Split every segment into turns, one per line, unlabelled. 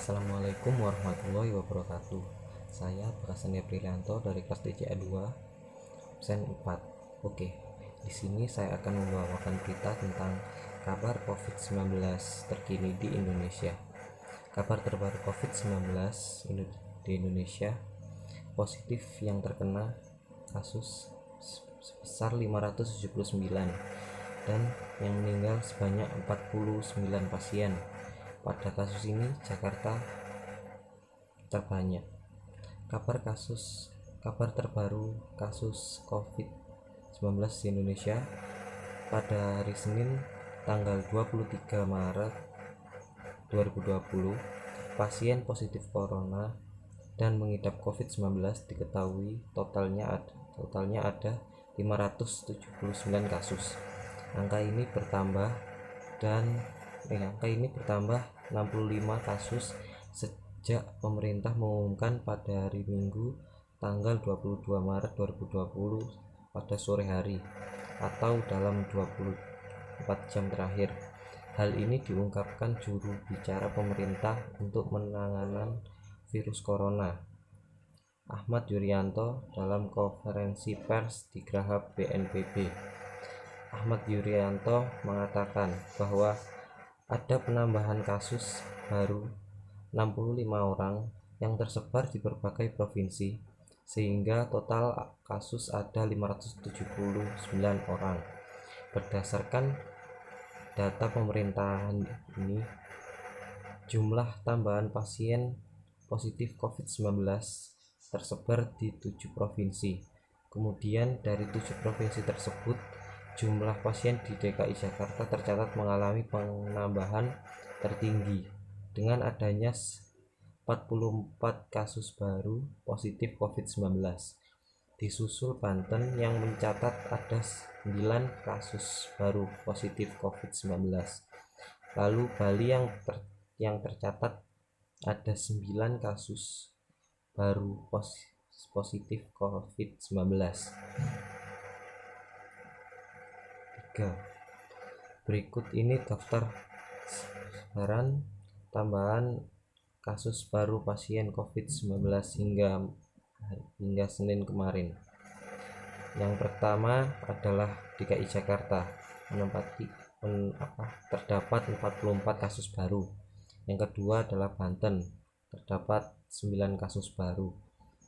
Assalamualaikum warahmatullahi wabarakatuh. Saya Prasandia Prianto dari kelas DCA 2, absen 4. Oke, di sini saya akan membawakan berita tentang kabar COVID-19 terkini di Indonesia. Kabar terbaru COVID-19 di Indonesia, positif yang terkena kasus sebesar 579 dan yang meninggal sebanyak 49 pasien. Pada kasus ini Jakarta terbanyak. Kabar terbaru kasus COVID-19 di Indonesia pada hari Senin tanggal 23 Maret 2020, pasien positif corona dan mengidap COVID-19 diketahui totalnya ada 579 kasus. Angka ini bertambah 65 kasus sejak pemerintah mengumumkan pada hari Minggu tanggal 22 Maret 2020 pada sore hari atau dalam 24 jam terakhir. Hal ini diungkapkan juru bicara pemerintah untuk penanganan virus corona, Ahmad Yuryanto, dalam konferensi pers di Geraha BNPB. Ahmad Yuryanto mengatakan bahwa ada penambahan kasus baru 65 orang yang tersebar di berbagai provinsi, sehingga total kasus ada 579 orang. Berdasarkan data pemerintahan ini, jumlah tambahan pasien positif COVID-19 tersebar di 7 provinsi. Kemudian dari 7 provinsi tersebut, jumlah pasien di DKI Jakarta tercatat mengalami penambahan tertinggi dengan adanya 44 kasus baru positif COVID-19. Disusul Banten yang mencatat ada 9 kasus baru positif COVID-19. Lalu Bali yang tercatat ada 9 kasus baru positif COVID-19. Berikut ini daftar sebaran tambahan kasus baru pasien COVID-19 hingga Senin kemarin. Yang pertama adalah DKI Jakarta, terdapat 44 kasus baru. Yang kedua adalah Banten, terdapat 9 kasus baru.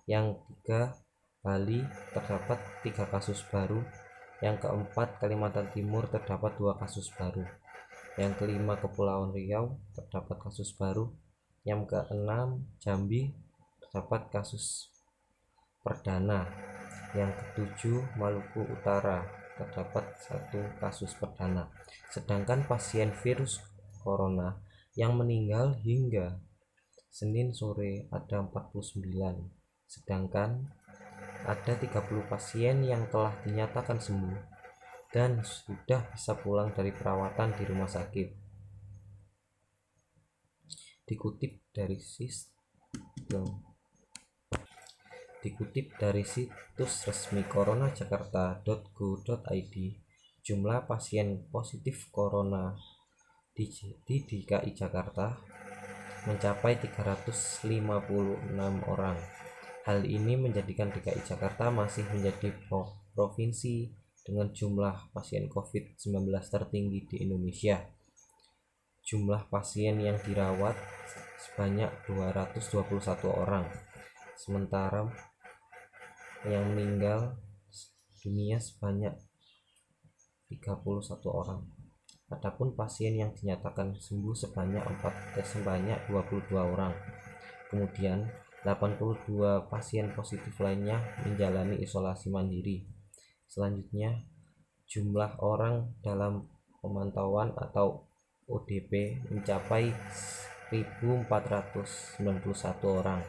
Yang ketiga Bali, terdapat 3 kasus baru. Yang keempat Kalimantan Timur, terdapat 2 kasus baru. Yang kelima Kepulauan Riau, terdapat kasus baru. Yang keenam Jambi, terdapat kasus perdana. Yang ketujuh Maluku Utara, terdapat 1 kasus perdana. Sedangkan pasien virus corona yang meninggal hingga Senin sore ada 49. Sedangkan ada 30 pasien yang telah dinyatakan sembuh dan sudah bisa pulang dari perawatan di rumah sakit. Dikutip dari situs resmi coronajakarta.go.id, jumlah pasien positif corona di DKI Jakarta mencapai 356 orang. Hal ini menjadikan DKI Jakarta masih menjadi provinsi dengan jumlah pasien COVID-19 tertinggi di Indonesia. Jumlah pasien yang dirawat sebanyak 221 orang, sementara yang meninggal dunia sebanyak 31 orang. Adapun pasien yang dinyatakan sembuh sebanyak 22 orang. Kemudian 82 pasien positif lainnya menjalani isolasi mandiri. Selanjutnya, jumlah orang dalam pemantauan atau ODP mencapai 1.491 orang.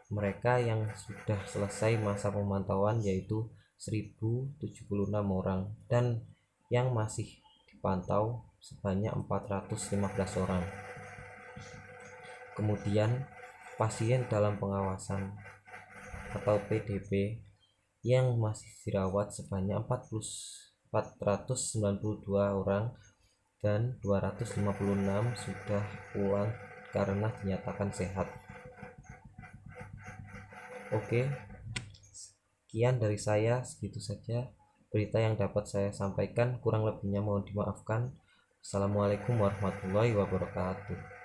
Mereka yang sudah selesai masa pemantauan yaitu 1.076 orang dan yang masih dipantau sebanyak 415 orang. Kemudian pasien dalam pengawasan atau PDP yang masih dirawat sebanyak 492 orang dan 256 sudah pulang karena dinyatakan sehat. Oke, sekian dari saya, segitu saja berita yang dapat saya sampaikan, kurang lebihnya mohon dimaafkan. Assalamualaikum warahmatullahi wabarakatuh.